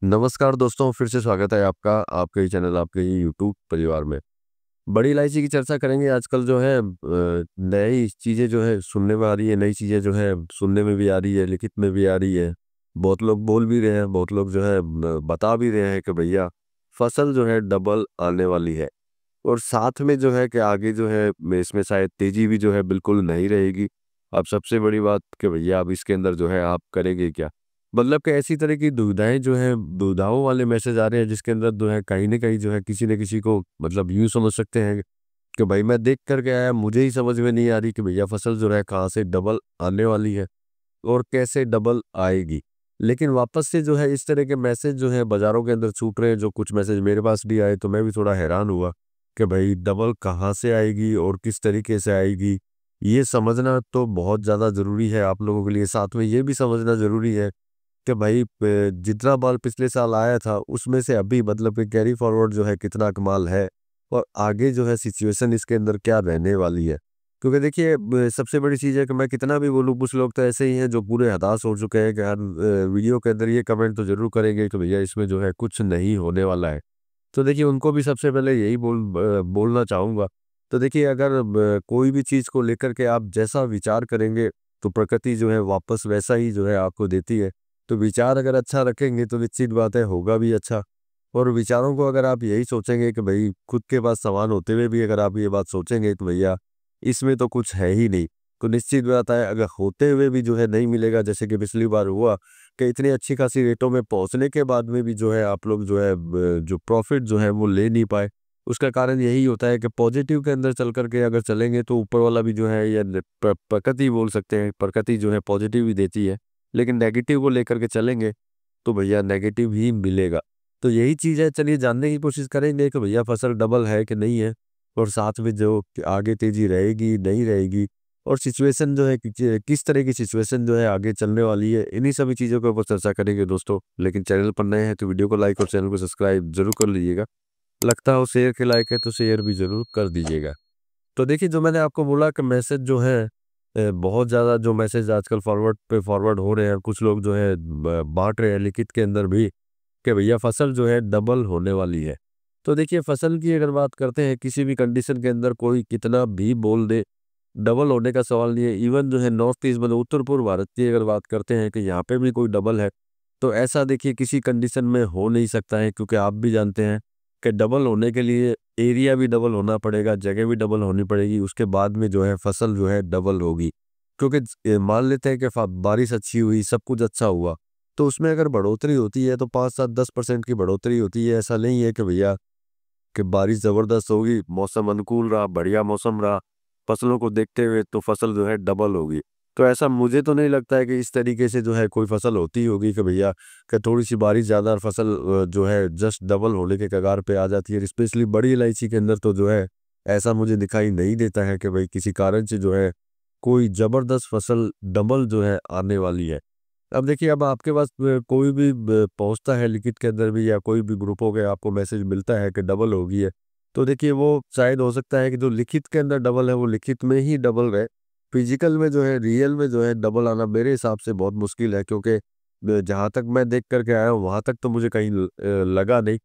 नमस्कार दोस्तों, फिर से स्वागत है आपका आपके ही चैनल, आपके ही यूट्यूब परिवार में। बड़ी इलायची की चर्चा करेंगे। आजकल जो है नई चीज़ें जो है सुनने में आ रही है, नई चीज़ें जो है सुनने में भी आ रही है, लिखित में भी आ रही है। बहुत लोग बोल भी रहे हैं, बहुत लोग जो है बता भी रहे हैं कि भैया फसल जो है डबल आने वाली है। और साथ में जो है कि आगे जो है इसमें शायद तेज़ी भी जो है बिल्कुल नहीं रहेगी। अब सबसे बड़ी बात कि भैया अब इसके अंदर जो है आप करेंगे क्या? मतलब कि ऐसी तरह की दुविधाएँ जो हैं, दुविधाओं वाले मैसेज आ रहे हैं जिसके अंदर जो है कहीं न कहीं जो है किसी न किसी को मतलब यूँ समझ सकते हैं कि भाई मैं देख कर के आया, मुझे ही समझ में नहीं आ रही कि भैया फसल जो है कहाँ से डबल आने वाली है और कैसे डबल आएगी। लेकिन वापस से जो है इस तरह के मैसेज जो है बाज़ारों के अंदर छूट रहे हैं, जो कुछ मैसेज मेरे पास भी आए तो मैं भी थोड़ा हैरान हुआ कि भाई डबल कहाँ से आएगी और किस तरीके से आएगी। ये समझना तो बहुत ज़्यादा ज़रूरी है आप लोगों के लिए। साथ में ये भी समझना ज़रूरी है कि भाई जितना माल पिछले साल आया था उसमें से अभी मतलब कि कैरी फॉरवर्ड जो है कितना कमाल है और आगे जो है सिचुएशन इसके अंदर क्या रहने वाली है। क्योंकि देखिए सबसे बड़ी चीज़ है कि मैं कितना भी बोलूँ, कुछ लोग तो ऐसे ही हैं जो पूरे हताश हो चुके हैं कि हर वीडियो के अंदर ये कमेंट तो ज़रूर करेंगे कि भैया इसमें जो है कुछ नहीं होने वाला है। तो देखिए उनको भी सबसे पहले यही बोलना चाहूँगा। तो देखिए अगर कोई भी चीज़ को लेकर के आप जैसा विचार करेंगे तो प्रकृति जो है वापस वैसा ही जो है आपको देती है। तो विचार अगर अच्छा रखेंगे तो निश्चित बात है होगा भी अच्छा। और विचारों को अगर आप यही सोचेंगे कि भई खुद के पास सामान होते हुए भी अगर आप ये बात सोचेंगे तो भैया इसमें तो कुछ है ही नहीं। तो निश्चित बात है अगर होते हुए भी जो है नहीं मिलेगा, जैसे कि पिछली बार हुआ कि इतनी अच्छी खासी रेटों में पहुँचने के बाद में भी जो है आप लोग जो है जो प्रॉफ़िट जो है वो ले नहीं पाए। उसका कारण यही होता है कि पॉज़िटिव के अंदर चल कर के अगर चलेंगे तो ऊपर वाला भी जो है या प्रकृति बोल सकते हैं, प्रकृति जो है पॉज़िटिव ही देती है। लेकिन नेगेटिव को लेकर के चलेंगे तो भैया नेगेटिव ही मिलेगा। तो यही चीज़ है, चलिए जानने की कोशिश करेंगे कि भैया फसल डबल है कि नहीं है और साथ में जो कि आगे तेज़ी रहेगी, नहीं रहेगी और सिचुएशन जो है किस तरह की सिचुएशन जो है आगे चलने वाली है, इन्हीं सभी चीज़ों के ऊपर चर्चा करेंगे दोस्तों। लेकिन चैनल पर नए हैं तो वीडियो को लाइक और चैनल को सब्सक्राइब ज़रूर कर लीजिएगा। लगता हो शेयर के लायक है तो शेयर भी ज़रूर कर दीजिएगा। तो देखिए जो मैंने आपको बोला कि मैसेज जो है बहुत ज़्यादा जो मैसेज आजकल फॉरवर्ड पे फॉरवर्ड हो रहे हैं, कुछ लोग जो है बाँट रहे हैं लिखित के अंदर भी कि भैया फसल जो है डबल होने वाली है। तो देखिए फसल की अगर बात करते हैं किसी भी कंडीशन के अंदर कोई कितना भी बोल दे, डबल होने का सवाल नहीं है। इवन जो है नॉर्थ ईस्ट मतलब उत्तर-पूर्व भारत की अगर बात करते हैं कि यहाँ पे भी कोई डबल है, तो ऐसा देखिए किसी कंडीशन में हो नहीं सकता है क्योंकि आप भी जानते हैं कि डबल होने के लिए एरिया भी डबल होना पड़ेगा, जगह भी डबल होनी पड़ेगी, उसके बाद में जो है फसल जो है डबल होगी। क्योंकि मान लेते हैं कि बारिश अच्छी हुई, सब कुछ अच्छा हुआ, तो उसमें अगर बढ़ोतरी होती है तो 5, 7, 10% की बढ़ोतरी होती है। ऐसा नहीं है कि भैया कि बारिश ज़बरदस्त होगी, मौसम अनुकूल रहा, बढ़िया मौसम रहा, फसलों को देखते हुए तो फसल जो है डबल होगी। तो ऐसा मुझे तो नहीं लगता है कि इस तरीके से जो है कोई फसल होती होगी कि भैया कि थोड़ी-सी बारिश ज़्यादा और फसल जो है जस्ट डबल होने के कगार पे आ जाती है। स्पेशली बड़ी इलायची के अंदर तो जो है ऐसा मुझे दिखाई नहीं देता है कि भई किसी कारण से जो है कोई ज़बरदस्त फसल डबल जो है आने वाली है। अब देखिए अब आपके पास कोई भी पहुँचता है लिखित के अंदर भी या कोई भी ग्रुपों के आपको मैसेज मिलता है कि डबल हो गई है, तो देखिए वो शायद हो सकता है कि जो लिखित के अंदर डबल है वो लिखित में ही डबल रहे। फिजिकल में जो है रियल में जो है डबल आना मेरे हिसाब से बहुत मुश्किल है क्योंकि जहाँ तक मैं देख कर के आया हूँ वहाँ तक तो मुझे कहीं लगा नहीं।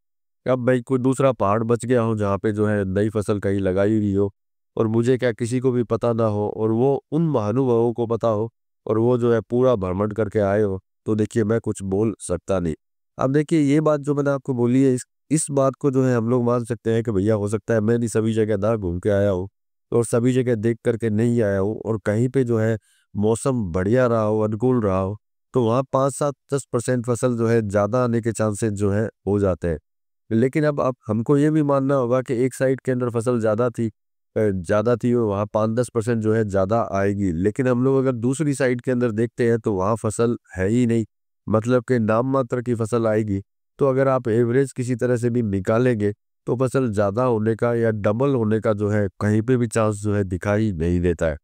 अब भाई कोई दूसरा पहाड़ बच गया हो जहाँ पे जो है नई फसल कहीं लगाई हुई हो और मुझे क्या किसी को भी पता ना हो और वो उन महानुभावों को पता हो और वो जो है पूरा भ्रमण करके आए हो, तो देखिए मैं कुछ बोल सकता नहीं। अब देखिए ये बात जो मैंने आपको बोली है इस बात को जो है हम लोग मान सकते हैं कि भैया हो सकता है मैं भी सभी जगह ना घूम के आया हूँ और सभी जगह देख कर के नहीं आया हूँ और कहीं पे जो है मौसम बढ़िया रहा हो, अनुकूल रहा हो, तो वहाँ 5, 7, 10% फसल जो है ज़्यादा आने के चांसेस जो है हो जाते हैं। लेकिन अब हमको ये भी मानना होगा कि एक साइड के अंदर फसल ज़्यादा थी और वहाँ 5-10% जो है ज़्यादा आएगी। लेकिन हम लोग अगर दूसरी साइड के अंदर देखते हैं तो वहाँ फसल है ही नहीं। मतलब कि नाम मात्र की फसल आएगी। तो अगर आप एवरेज किसी तरह से भी निकालेंगे तो फसल ज़्यादा होने का या डबल होने का जो है कहीं पे भी चांस जो है दिखाई नहीं देता है।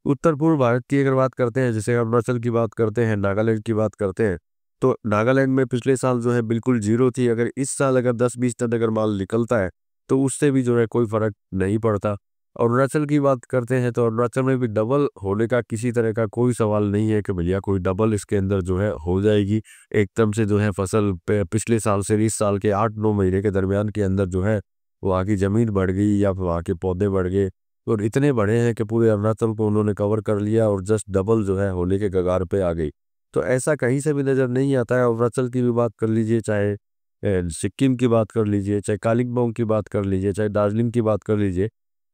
उत्तर-पूर्व भारत की अगर बात करते हैं, जैसे अरुणाचल की बात करते हैं, नागालैंड की बात करते हैं, तो नागालैंड में पिछले साल जो है बिल्कुल ज़ीरो थी। अगर इस साल अगर 10-20 टन अगर माल निकलता है, तो उससे भी जो है कोई फ़र्क नहीं पड़ता। अरुणाचल की बात करते हैं तो अरुणाचल में भी डबल होने का किसी तरह का कोई सवाल नहीं है कि भैया कोई डबल इसके अंदर जो है हो जाएगी। एकदम से जो है फसल पिछले साल से इस साल के 8-9 महीने के दरमियान के अंदर जो है वहाँ की ज़मीन बढ़ गई या फिर वहाँ के पौधे बढ़ गए और इतने बड़े हैं कि पूरे अरुणाचल को उन्होंने कवर कर लिया और जस्ट डबल जो है होने के कगार पे आ गई। तो ऐसा कहीं से भी नज़र नहीं आता है। अरुणाचल की भी बात कर लीजिए, चाहे सिक्किम की बात कर लीजिए, चाहे कालिम्पोंग की बात कर लीजिए, चाहे दार्जिलिंग की बात कर लीजिए,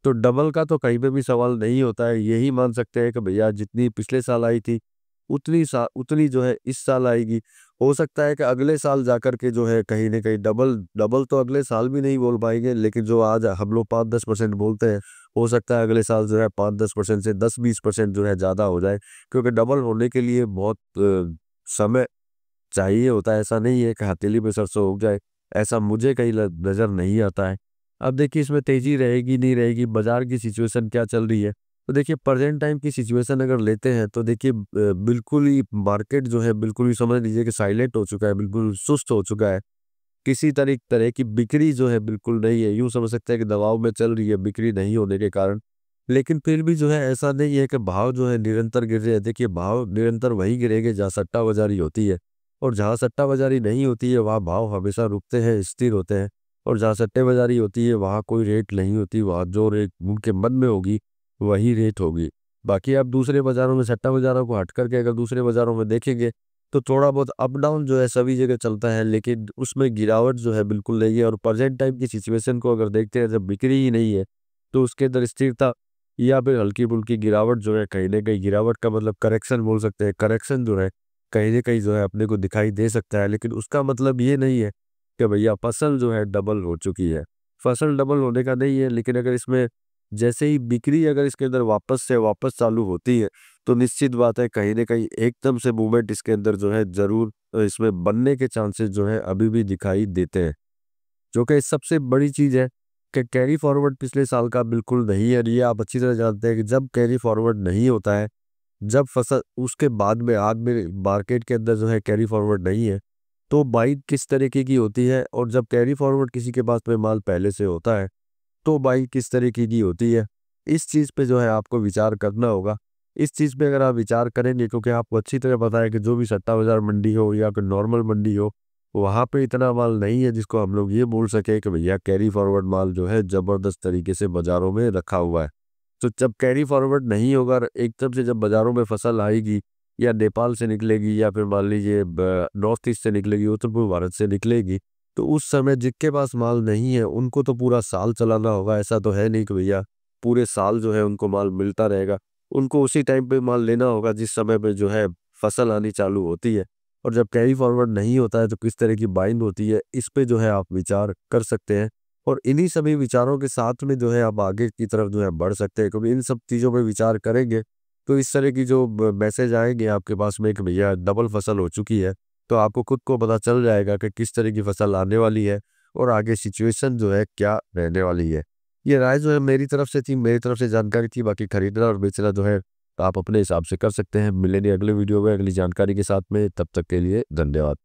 तो डबल का तो कहीं पे भी सवाल नहीं होता है। यही मान सकते हैं कि भैया जितनी पिछले साल आई थी, उतनी जो है इस साल आएगी। हो सकता है कि अगले साल जाकर के जो है कहीं न कहीं डबल डबल तो अगले साल भी नहीं बोल पाएँगे, लेकिन जो आज हम लोग 5-10% बोलते हैं, हो सकता है अगले साल जो है 5-10% से 10-20% जो है ज़्यादा हो जाए। क्योंकि डबल होने के लिए बहुत समय चाहिए होता है। ऐसा नहीं है कि हथेली पे सरसों उग जाए, ऐसा मुझे कहीं नज़र नहीं आता है। अब देखिए इसमें तेज़ी रहेगी, नहीं रहेगी, बाज़ार की सिचुएशन क्या चल रही है। तो देखिए प्रेज़ेंट टाइम की सिचुएशन अगर लेते हैं तो देखिए बिल्कुल ही मार्केट जो है बिल्कुल ही समझ लीजिए कि साइलेंट हो चुका है, बिल्कुल सुस्त हो चुका है। किसी तरह की बिक्री जो है बिल्कुल नहीं है। यूँ समझ सकते हैं कि दबाव में चल रही है बिक्री नहीं होने के कारण। लेकिन फिर भी जो है ऐसा नहीं है कि भाव जो है निरंतर गिर रहे हैं। देखिए भाव निरंतर वहीं गिरेंगे जहाँ सट्टा बाज़ारी होती है और जहाँ सट्टा बाज़ारी नहीं होती है वहाँ भाव हमेशा रुकते हैं, स्थिर होते हैं और जहाँ सट्टेबाज़ी होती है वहाँ कोई रेट नहीं होती, वहाँ जो रेट उनके मन में होगी वही रेट होगी। बाकी आप दूसरे बाज़ारों में सट्टा बाज़ारों को हट करके अगर दूसरे बाज़ारों में देखेंगे तो थोड़ा बहुत अप डाउन जो है सभी जगह चलता है, लेकिन उसमें गिरावट जो है बिल्कुल नहीं है। और प्रेजेंट टाइम की सिचुएशन को अगर देखते हैं, जब बिक्री ही नहीं है तो उसके अंदर स्थिरता या फिर हल्की-फुल्की गिरावट जो है, कहीं न कहीं गिरावट का मतलब करेक्शन बोल सकते हैं। करेक्शन जो है कहीं न कहीं जो है अपने को दिखाई दे सकता है, लेकिन उसका मतलब ये नहीं है कि भैया फसल जो है डबल हो चुकी है। फसल डबल होने का नहीं है, लेकिन अगर इसमें जैसे ही बिक्री अगर इसके अंदर वापस चालू होती है, तो निश्चित बात है कहीं न कहीं एकदम से मूवमेंट इसके अंदर जो है ज़रूर इसमें बनने के चांसेस जो है अभी भी दिखाई देते हैं। जो कि सबसे बड़ी चीज़ है कि कैरी फॉरवर्ड पिछले साल का बिल्कुल नहीं है। और ये आप अच्छी तरह जानते हैं कि जब कैरी फॉरवर्ड नहीं होता है, जब फसल उसके बाद में मार्केट के अंदर जो है कैरी फॉरवर्ड नहीं है, तो बाइंग किस तरीके की होती है। और जब कैरी फॉरवर्ड किसी के पास में माल पहले से होता है, तो बाइंग किस तरीके की होती है। इस चीज़ पे जो है आपको विचार करना होगा। इस चीज़ पे अगर आप विचार करेंगे, क्योंकि आपको अच्छी तरह पता है कि जो भी सट्टा बाज़ार मंडी हो या फिर नॉर्मल मंडी हो, वहाँ पे इतना माल नहीं है जिसको हम लोग ये बोल सकें कि भैया कैरी फॉरवर्ड माल जो है ज़बरदस्त तरीके से बाज़ारों में रखा हुआ है। तो जब कैरी फॉरवर्ड नहीं होगा और एकदम से जब बाज़ारों में फसल आएगी या नेपाल से निकलेगी या फिर मान लीजिए नॉर्थ ईस्ट से निकलेगी, उत्तर पूर्व भारत से निकलेगी, तो उस समय जिनके पास माल नहीं है उनको तो पूरा साल चलाना होगा। ऐसा तो है नहीं कि भैया पूरे साल जो है उनको माल मिलता रहेगा। उनको उसी टाइम पे माल लेना होगा जिस समय पे जो है फसल आनी चालू होती है। और जब कैरी फॉरवर्ड नहीं होता है तो किस तरह की बाइंग होती है, इस पे जो है आप विचार कर सकते हैं। और इन्हीं सभी विचारों के साथ में जो है आप आगे की तरफ जो है बढ़ सकते हैं, क्योंकि इन सब चीज़ों पे विचार करेंगे तो इस तरह की जो मैसेज आएंगे आपके पास में कि भैया डबल फसल हो चुकी है, तो आपको खुद को पता चल जाएगा कि किस तरह की फसल आने वाली है और आगे सिचुएशन जो है क्या रहने वाली है। ये राय जो है मेरी तरफ से थी, मेरी तरफ से जानकारी थी। बाकी खरीदना और बेचना जो है आप अपने हिसाब से कर सकते हैं। मिलेंगे अगले वीडियो में अगली जानकारी के साथ में, तब तक के लिए धन्यवाद।